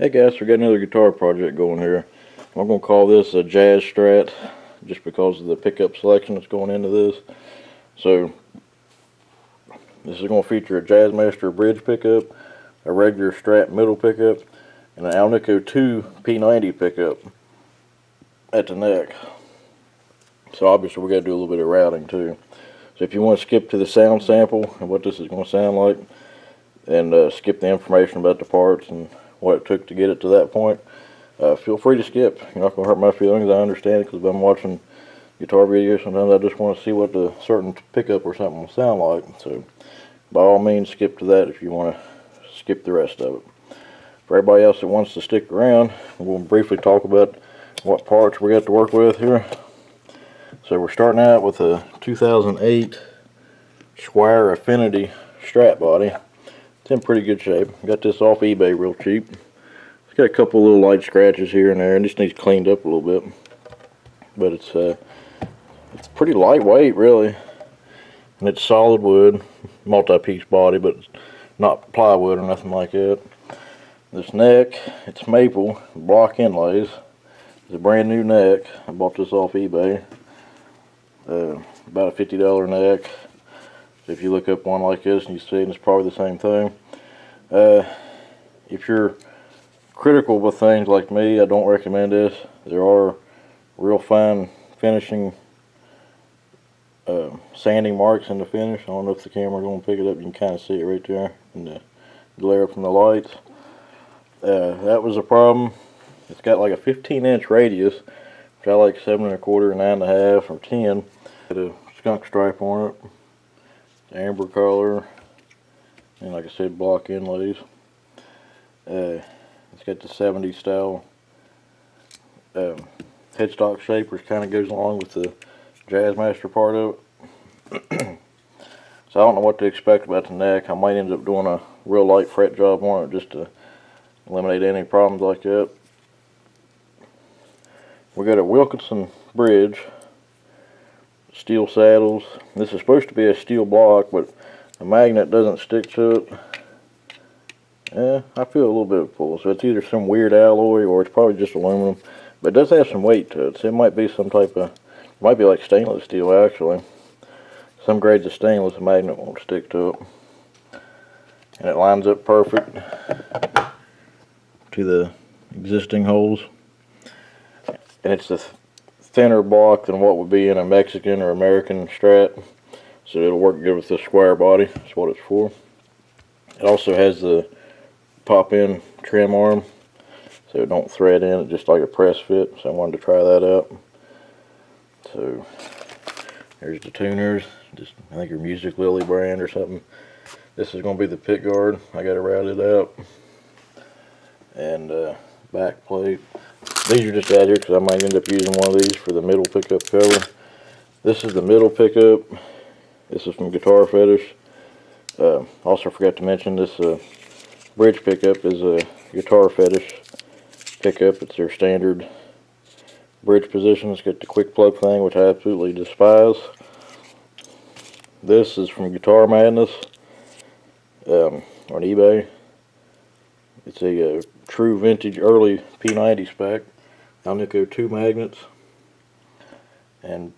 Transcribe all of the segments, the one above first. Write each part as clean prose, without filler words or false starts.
Hey guys, we got another guitar project going here. I'm going to call this a Jazz Strat just because of the pickup selection that's going into this. So this is going to feature a Jazzmaster bridge pickup, a regular Strat middle pickup, and an Alnico 2 P90 pickup at the neck. So obviously we got to do a little bit of routing too. So if you want to skip to the sound sample and what this is going to sound like, and skip the information about the parts and what it took to get it to that point, feel free to skip. You're not going to hurt my feelings. I understand it because I've been watching guitar videos. Sometimes I just want to see what the certain pickup or something will sound like. So by all means, skip to that if you want to skip the rest of it. For everybody else that wants to stick around, we'll briefly talk about what parts we got to work with here. So we're starting out with a 2008 Squire Affinity Strat body. It's in pretty good shape. Got this off eBay real cheap. It's got a couple little light scratches here and there, and just needs cleaned up a little bit. But it's pretty lightweight, really, and it's solid wood, multi-piece body, but not plywood or nothing like that. This neck, it's maple block inlays. It's a brand new neck. I bought this off eBay. About a $50 neck. If you look up one like this and you see it, it's probably the same thing. If you're critical with things like me, I don't recommend this. There are real fine finishing sanding marks in the finish. I don't know if the camera's going to pick it up. You can kind of see it right there in the glare from the lights. That was a problem. It's got like a 15-inch radius, which I like 7 1/4, 9 1/2, or 10. Got a skunk stripe on it. Amber color, and like I said, block inlays. It's got the 70s style headstock shape, which kind of goes along with the Jazzmaster part of it. So I don't know what to expect about the neck. I might end up doing a real light fret job on it just to eliminate any problems like that. We got a Wilkinson bridge, steel saddles. This is supposed to be a steel block, but the magnet doesn't stick to it. I feel a little bit of pull, so it's either some weird alloy or it's probably just aluminum, but it does have some weight to it, so it might be some type of, it might be like stainless steel actually. Some grades of stainless, the magnet won't stick to it, and it lines up perfect to the existing holes, and it's the thinner block than what would be in a Mexican or American Strat, so it'll work good with this square body. That's what it's for. It also has the pop-in trim arm, so it don't thread in. It's just like a press fit, so I wanted to try that out. So there's the tuners. Just, I think your Music Lily brand or something. This is going to be the pick guard. I got it routed out, and back plate. These are just out here because I might end up using one of these for the middle pickup cover. This is the middle pickup. This is from Guitar Fetish. Also forgot to mention this bridge pickup is a Guitar Fetish pickup. It's their standard bridge position. It's got the quick plug thing, which I absolutely despise. This is from Guitar Madness on eBay. It's a true vintage early P90 spec. Alnico 2 magnets, and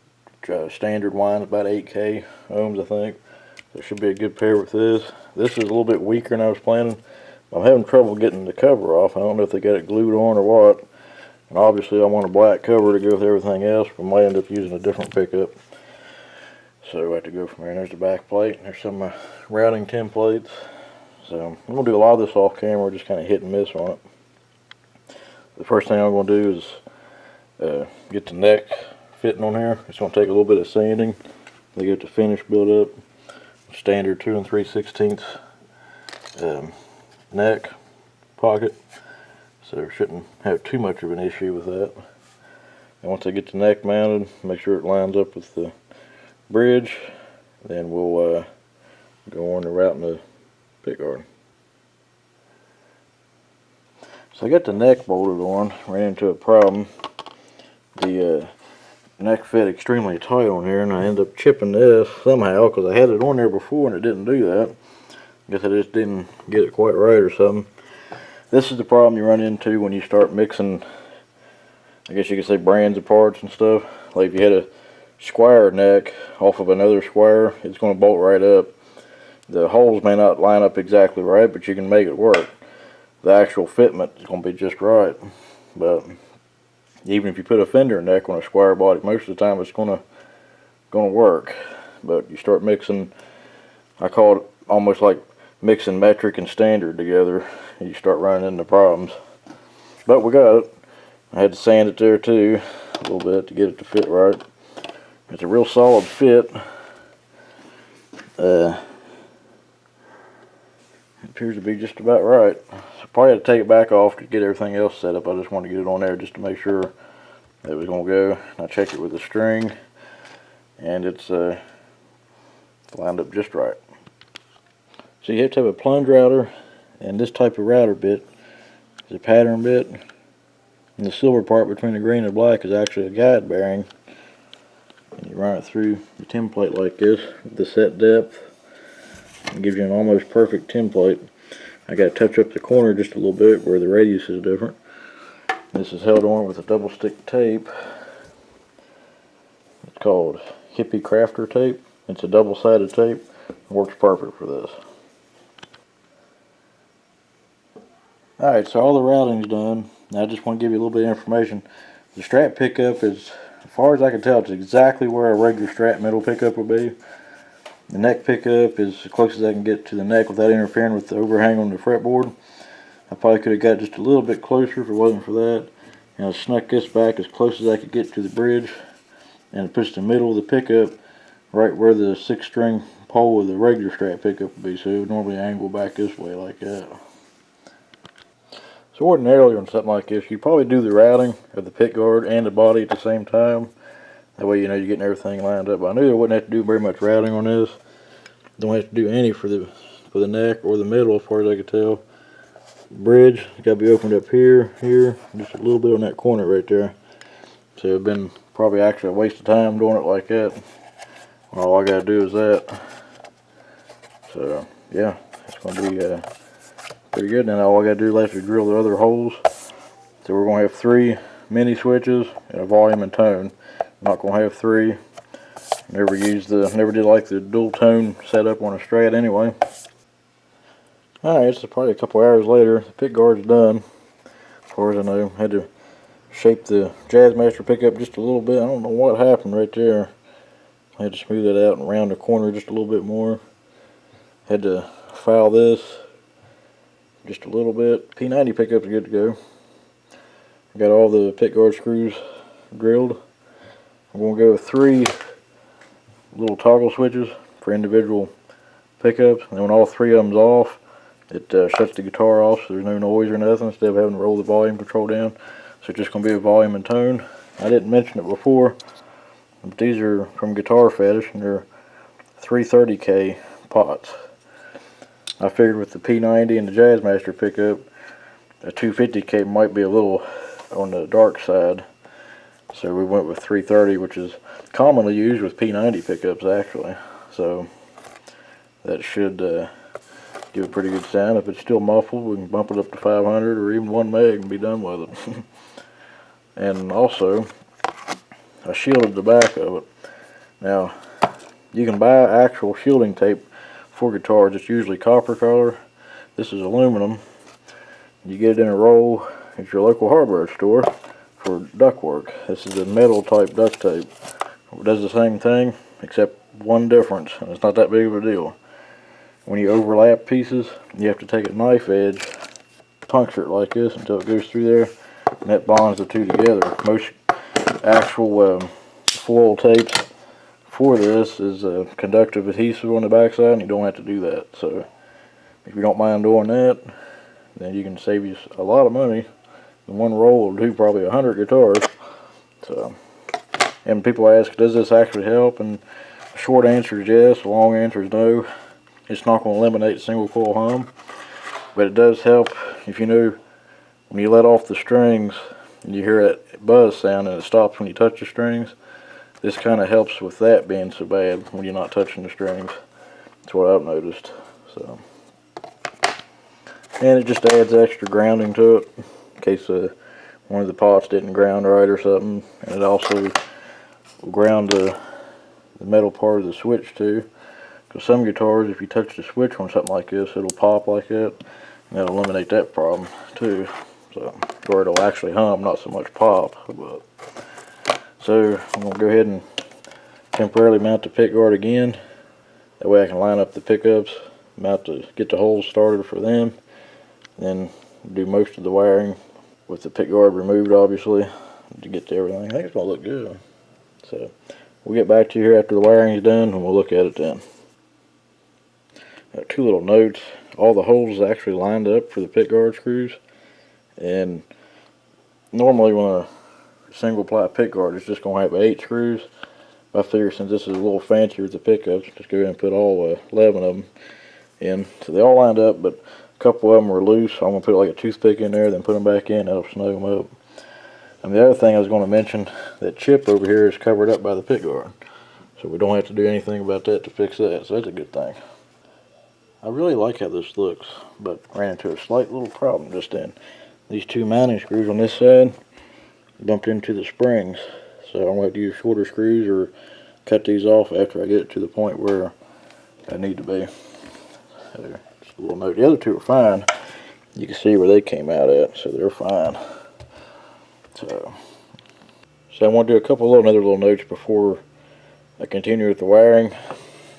standard wine about 8K ohms, I think. There should be a good pair with this. This is a little bit weaker than I was planning. I'm having trouble getting the cover off. I don't know if they got it glued on or what. And obviously I want a black cover to go with everything else, but I might end up using a different pickup. So I have to go from there. And there's the back plate. There's some of my routing templates. So I'm going to do a lot of this off camera, just kind of hit and miss on it. The first thing I'm going to do is get the neck fitting on here. It's going to take a little bit of sanding to get the finish built up. Standard 2 3/16 neck pocket, so shouldn't have too much of an issue with that. And once I get the neck mounted, make sure it lines up with the bridge, then we'll go on to routing the pickguard. So I got the neck bolted on, ran into a problem. The neck fit extremely tight on here, and I ended up chipping this somehow because I had it on there before and it didn't do that. I guess I just didn't get it quite right or something. This is the problem you run into when you start mixing, I guess you could say, brands of parts and stuff. Like if you had a square neck off of another square, it's going to bolt right up. The holes may not line up exactly right, but you can make it work. The actual fitment is going to be just right. But even if you put a fender neck on a square body, most of the time it's going to work. But you start mixing, I call it almost like mixing metric and standard together, and you start running into problems. But we got it. I had to sand it there too a little bit to get it to fit right. It's a real solid fit. It appears to be just about right. So probably had to take it back off to get everything else set up. I just wanted to get it on there just to make sure that it was going to go. And I checked it with the string, and it's lined up just right. So you have to have a plunge router, and this type of router bit is a pattern bit. And the silver part between the green and black is actually a guide bearing. And you run it through the template like this, the set depth. It gives you an almost perfect template. I got to touch up the corner just a little bit where the radius is different. This is held on with a double stick tape. It's called Hippie Crafter tape. It's a double-sided tape. It works perfect for this. Alright, so all the routing's done. Now I just want to give you a little bit of information. The Strat pickup is, as far as I can tell, it's exactly where a regular Strat metal pickup would be. The neck pickup is as close as I can get to the neck without interfering with the overhang on the fretboard. I probably could have got just a little bit closer if it wasn't for that. And I snuck this back as close as I could get to the bridge. And it puts the middle of the pickup right where the 6-string pole of the regular Strat pickup would be. So it would normally angle back this way like that. So ordinarily on something like this, you probably do the routing of the pick guard and the body at the same time. That way you know you're getting everything lined up. But I knew I wouldn't have to do very much routing on this. Don't have to do any for the neck or the middle as far as I could tell. Bridge got to be opened up here, just a little bit on that corner right there. So it'd been probably actually a waste of time doing it like that. All I got to do is that. So yeah, it's going to be pretty good. Now all I got to do left is drill the other holes. So we're going to have 3 mini switches and a volume and tone. Not going to have 3. Never did like the dual tone setup on a Strat anyway. Alright, so probably a couple hours later, the pick guard's done. As far as I know, had to shape the Jazzmaster pickup just a little bit. I don't know what happened right there. I had to smooth it out and round the corner just a little bit more. Had to file this just a little bit. P90 pickup's good to go. I got all the pick guard screws drilled. I'm going to go with 3 little toggle switches for individual pickups. And when all 3 of them's off, it shuts the guitar off so there's no noise or nothing instead of having to roll the volume control down. So it's just going to be a volume and tone. I didn't mention it before, but these are from Guitar Fetish and they're 330K pots. I figured with the P90 and the Jazzmaster pickup, a 250K might be a little on the dark side. So we went with 330, which is commonly used with P90 pickups actually. So that should give a pretty good sound. If it's still muffled, we can bump it up to 500 or even 1 meg and be done with it. And also, I shielded the back of it. Now, you can buy actual shielding tape for guitars. It's usually copper color. This is aluminum. You get it in a roll at your local hardware store for ductwork. This is a metal type duct tape. It does the same thing, except one difference, and it's not that big of a deal. When you overlap pieces, you have to take a knife edge, puncture it like this until it goes through there, and that bonds the 2 together. Most actual foil tapes for this is conductive adhesive on the backside, and you don't have to do that. So if you don't mind doing that, then you can save you a lot of money. And 1 roll will do probably 100 guitars. So, and people ask, does this actually help? And the short answer is yes, the long answer is no. It's not going to eliminate single coil hum, but it does help if you know when you let off the strings and you hear that buzz sound and it stops when you touch the strings. This kind of helps with that being so bad when you're not touching the strings. That's what I've noticed. So And it just adds extra grounding to it in case one of the pots didn't ground right or something. And it also will ground the metal part of the switch too. Because some guitars, if you touch the switch on something like this, it'll pop like that. And that'll eliminate that problem too. So, or it'll actually hum, not so much pop. But so I'm going to go ahead and temporarily mount the pick guard again. That way I can line up the pickups, get the holes started for them. Then do most of the wiring with the pick guard removed, obviously, to get to everything. I think it's going to look good. So we'll get back to you here after the wiring is done and we'll look at it then. Two little notes. All the holes actually lined up for the pick guard screws. And normally when a single ply pick guard is just going to have 8 screws. I figure since this is a little fancier with the pickups, just go ahead and put all 11 of them in. So they all lined up, but a couple of them were loose. So I'm going to put like a toothpick in there, then put them back in. That'll snug them up. And the other thing I was going to mention, that chip over here is covered up by the pick guard. So we don't have to do anything about that to fix that. So that's a good thing. I really like how this looks, but ran into a slight little problem just then. These 2 mounting screws on this side bumped into the springs. So I'm going to have to use shorter screws or cut these off after I get it to the point where I need to be. So just a little note. The other 2 are fine. You can see where they came out at, so they're fine. So I want to do a couple of other little notes before I continue with the wiring.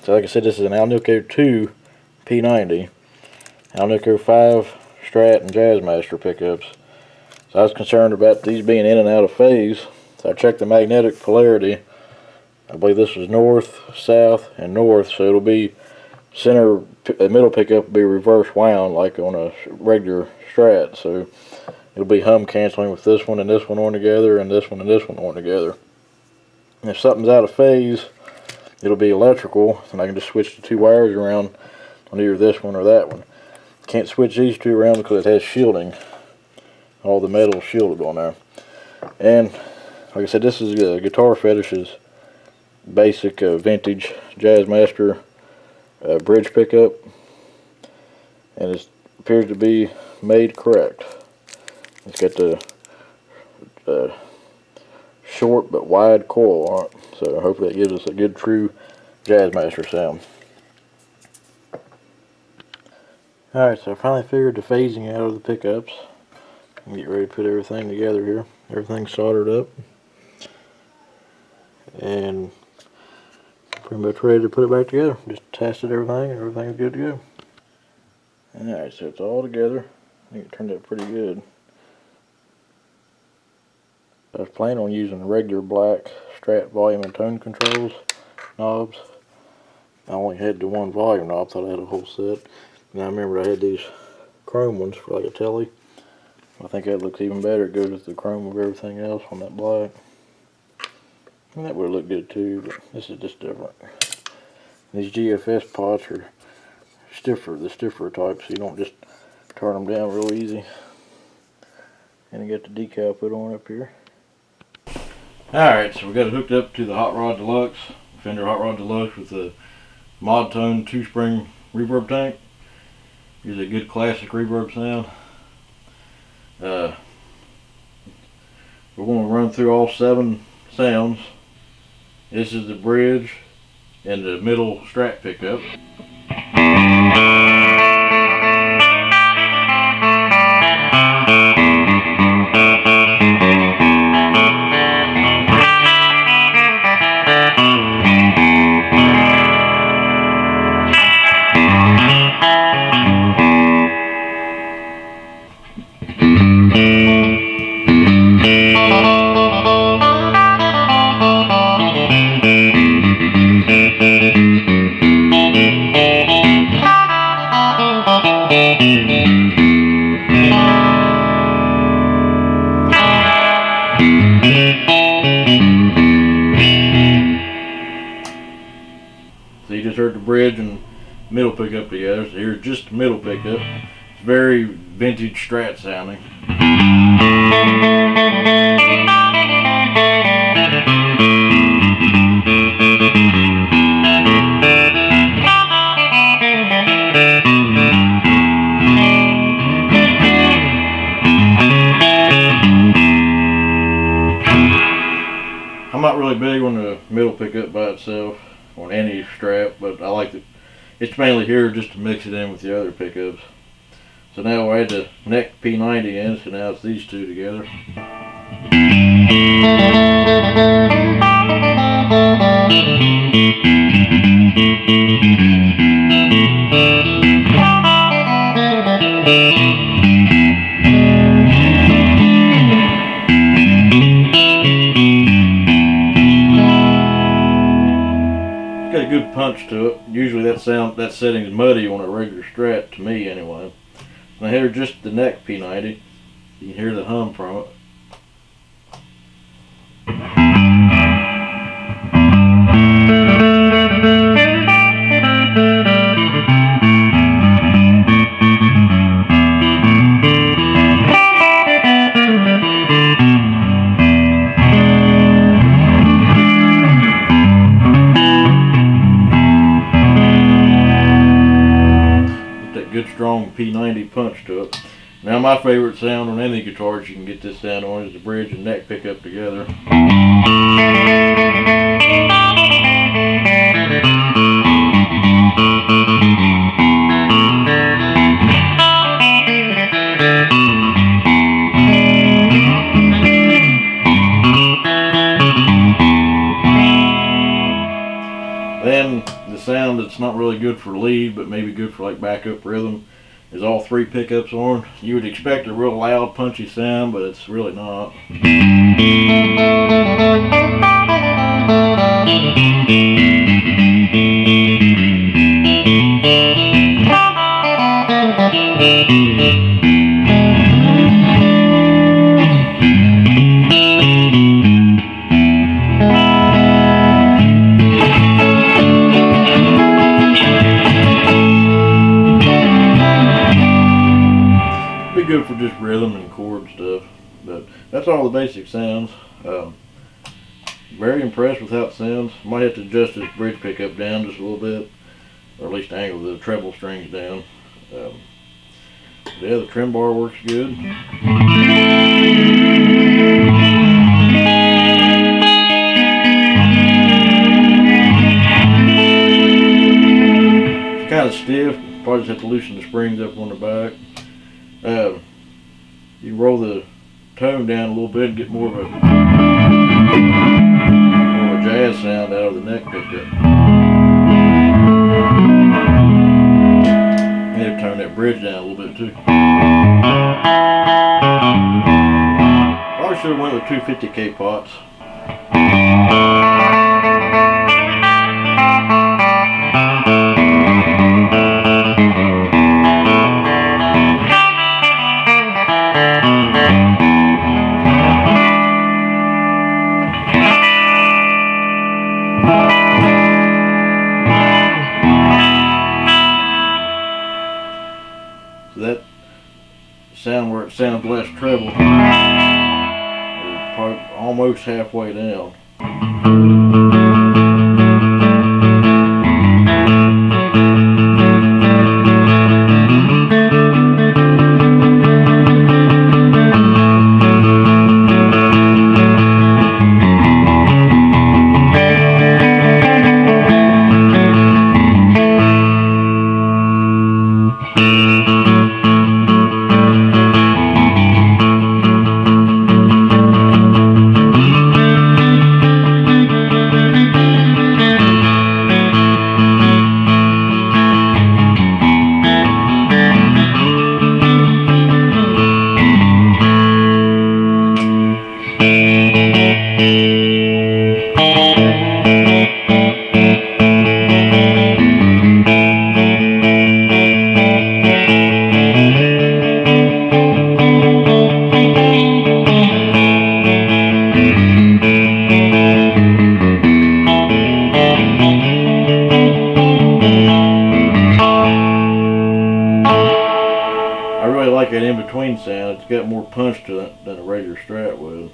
So like I said, this is an Alnico 2 P90, Alnico 5 Strat and Jazzmaster pickups. So I was concerned about these being in and out of phase. So I checked the magnetic polarity. I believe this was north, south, and north. So it'll be middle pickup will be reverse wound like on a regular Strat. So it'll be hum canceling with this one and this one on together, and this one and this one on together. And if something's out of phase, it'll be electrical, and I can just switch the 2 wires around on either this one or that one. Can't switch these 2 around because it has shielding. All the metal shielded on there. And like I said, this is Guitar Fetish's basic vintage Jazzmaster bridge pickup, and it appears to be made correct. It's got the short but wide coil on it, so hopefully it gives us a good true Jazzmaster sound. Alright, so I finally figured the phasing out of the pickups. And get ready to put everything together here. Everything's soldered up. And pretty much ready to put it back together. Just tested everything and everything's good to go. Alright, so it's all together. I think it turned out pretty good. I was planning on using regular black Strat volume and tone controls knobs. I only had the 1 volume knob, thought I had a whole set. And I remember I had these chrome ones for like a telly. I think that looks even better. It goes with the chrome of everything else on that black. And that would look good too, but this is just different. These GFS pots are stiffer, the stiffer type, so you don't just turn them down real easy. And you got the decal put on up here. Alright, so we got it hooked up to the Hot Rod Deluxe, Fender Hot Rod Deluxe with the Mod Tone 2-spring reverb tank. Gives a good classic reverb sound. We're going to run through all 7 sounds. This is the bridge and the middle Strat pickup. So you just heard the bridge and middle pickup together. So here's just the middle pickup. It's very vintage Strat sounding. itself on any Strat, but I like it's mainly here just to mix it in with the other pickups. So now we'll add the neck P90 in, so now it's these two together. Got a good punch to it. Usually that setting is muddy on a regular Strat, to me anyway. Now here's just the neck P90. You can hear the hum from it. Good strong P90 punch to it. Now my favorite sound on any guitars you can get this sound on is the bridge and neck pickup together. Then the sound that's not really good for lead, but maybe good for like backup rhythm, is all three pickups on. You would expect a real loud, punchy sound, but it's really not. Good for just rhythm and chord stuff, but that's all the basic sounds. Very impressed with how it sounds. Might have to adjust this bridge pickup down just a little bit, or at least angle the treble strings down. Yeah, the trim bar works good. It's kind of stiff. Probably just have to loosen the springs up on the back. You roll the tone down a little bit and get more of a jazz sound out of the neck pickup. You have to turn that bridge down a little bit too. Probably should have went with 250K pots. So that sound where it sounds less treble is probably almost halfway down. That in-between sound, it's got more punch to it than a regular Strat would.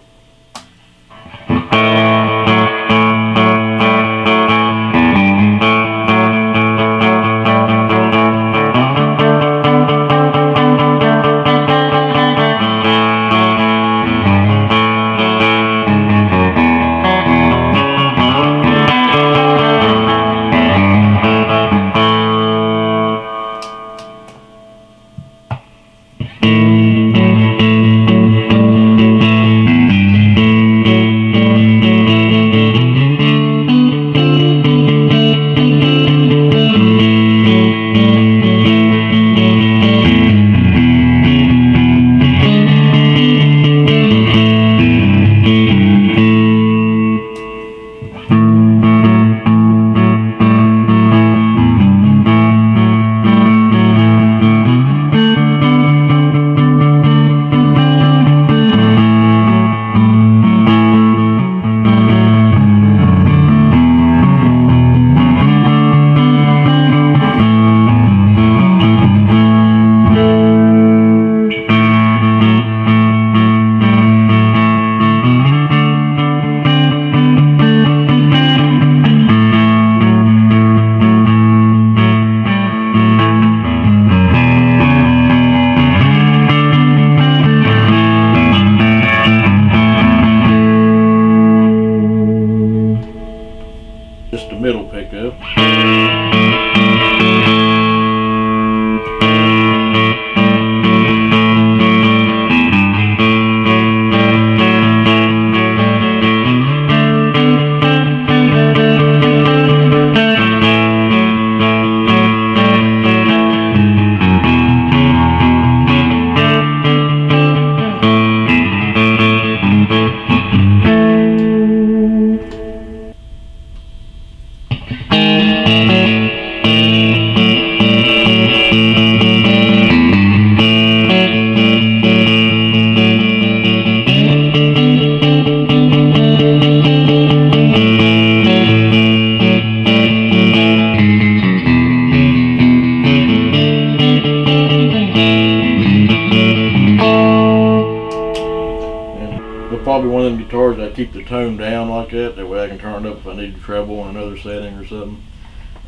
probably one of them guitars that I keep the tone down like that. That way I can turn it up if I need to treble in another setting or something.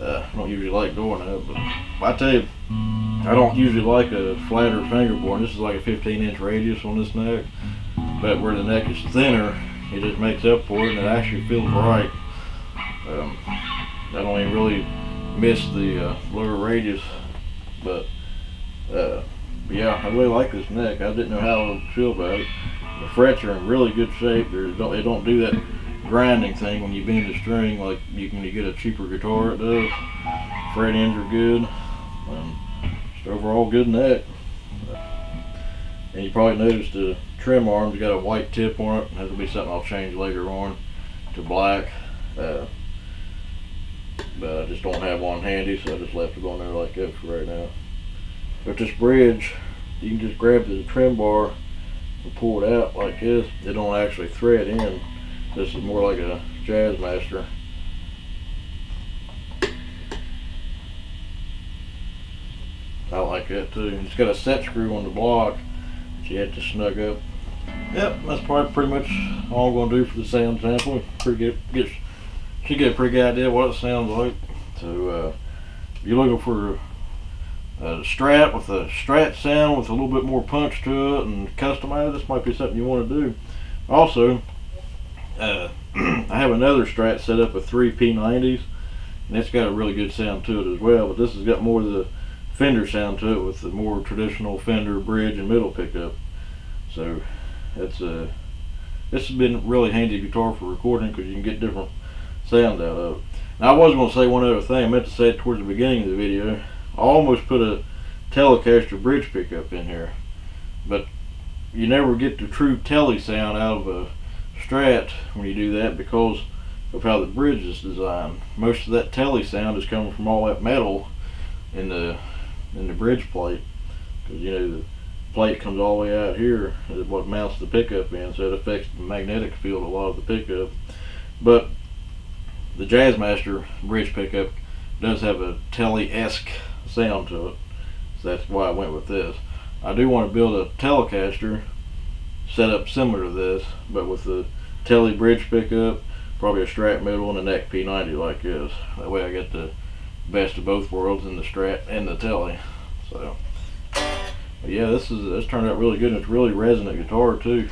I don't usually like doing that, but I tell you, I don't usually like a flatter fingerboard. This is like a 15-inch radius on this neck, but where the neck is thinner, it just makes up for it, and it actually feels right. I don't even really miss the lower radius, but yeah, I really like this neck. I didn't know how I would feel about it. The frets are in really good shape. They don't do that grinding thing when you bend the string like when you get a cheaper guitar. It does. Fret ends are good. Just overall good neck. And you probably noticed the trim arm's got a white tip on it. That'll be something I'll change later on to black. But I just don't have one handy, so I just left it on there like that for right now. But this bridge, you can just grab the trim bar and pull it out like this. It don't actually thread in. This is more like a Jazzmaster. I like that too. It's got a set screw on the block that you have to snug up. Yep, that's probably pretty much all I'm going to do for the sound sample. Should get a pretty good idea what it sounds like. So if you're looking for a Strat with a Strat sound with a little bit more punch to it and customize, this might be something you want to do. Also, I have another Strat set up with 3 P90s, and it's got a really good sound to it as well, but this has got more of the Fender sound to it with the more traditional Fender bridge and middle pickup. So this has been a really handy guitar for recording because you can get different sounds out of it. Now I was going to say one other thing. I meant to say it towards the beginning of the video. I almost put a Telecaster bridge pickup in here, but you never get the true Tele sound out of a Strat when you do that because of how the bridge is designed. Most of that Tele sound is coming from all that metal in the bridge plate, because you know the plate comes all the way out here, is what mounts the pickup in, so it affects the magnetic field a lot of the pickup. But the Jazzmaster bridge pickup does have a Tele-esque sound to it, so that's why I went with this. I do want to build a Telecaster set up similar to this, but with the Tele bridge pickup, probably a Strat middle and a neck P90 like this. That way I get the best of both worlds in the Strat and the Tele. So but yeah, this turned out really good, and it's really resonant guitar too.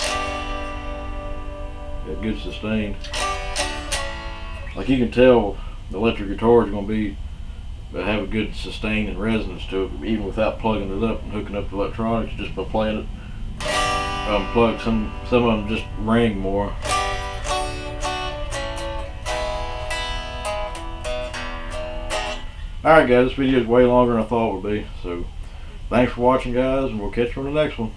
Got good sustain. Like you can tell, the electric guitar is going to have a good sustain and resonance to it, even without plugging it up and hooking up the electronics, just by playing it unplugged. Some of them just ring more. Alright guys, this video is way longer than I thought it would be, so thanks for watching guys, and we'll catch you on the next one.